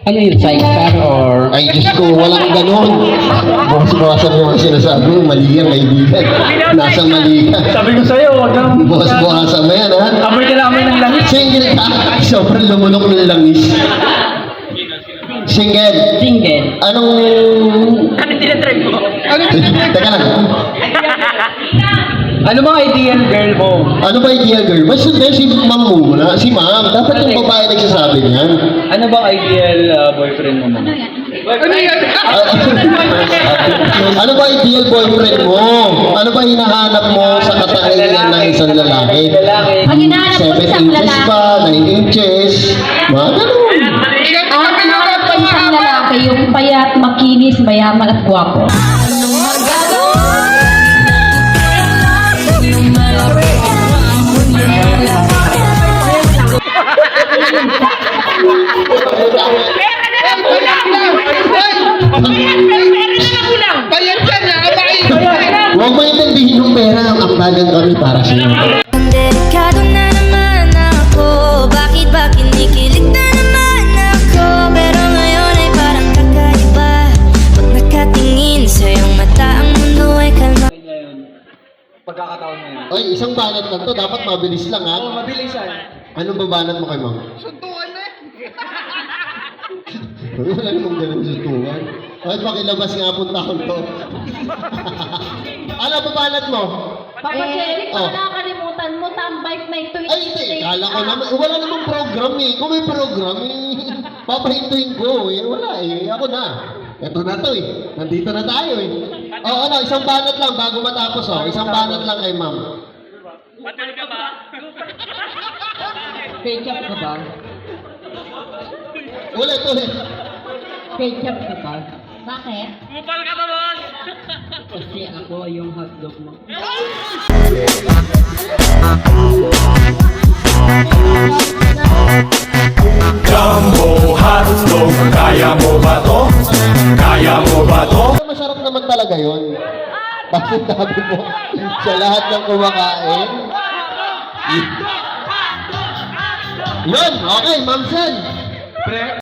Ano yun, sidecar or... Ay, Diyos ko, walang ganon. Bukas-bukasan mo ang sinasabi mo, mali yan, kaibigan. Nasa mali ka. Sabi ko sa'yo, huwag kang... Bukas-bukasan mo yan, ha? Amoy ka na amoy ng langit. Single ka. Sobrang lumunok ng langis. Single. Single. Anong... Ano tinatrip mo? Teka lang. Ano bang ideal girl mo? Ano ba ideal girl? Mas si ma'am muna. Si ma'am. Dapat yung babae nagsasabi niyan. Ano bang ideal boyfriend mo? Ano yan? Ano ba ideal boyfriend mo? Ano ba hinahanap mo sa katangian ng isang lalaki? Pag hinahanap mo 7 isang inches lalaki, pa, 9 inches. Mga ganun. ang hinahanap mo isang lalaki, yung payat, makinis, mayaman at gwapo. Huwag mo intindihin yung pera. Ang ambagan kami para sa iyo. Delikado na naman ako. Bakit ba kinikilig na naman ako? Pero ngayon ay parang kakaiba. Pag nakatingin sa iyong mata, ang mundo ay kalma. Pagkakataon mo yun. Ay, isang banat lang to. Dapat mabilis lang, ha? Mabilis yan. Anong babanat mo kay ma'am? Suntukan na Wala namang ganun sa tuwan. Ay, pakilabas nga po taon to. Ano babanat mo? Papa Jerry, Oh. pag nakakalimutan mo, tambay na ito. Ay, hindi. Kala ko naman. Wala namang program eh. Kung may program eh, papahintuin ko eh. Wala eh. Ako na. Ito na to eh. Nandito na tayo eh. Oh, ano, isang banat lang bago matapos oh. Isang banat lang kay ma'am. Fake up ka ba? Ulit, ulit. Fake up ka ba? Bakit? Kasi ako yung hotdog mo. Jumbo hotdog, kaya mo ba to? Kaya mo ba to? Masarap naman talaga yun. Bakit sabi mo sa lahat ng kumakain? Yun, okay, ma'am Sen. Pre,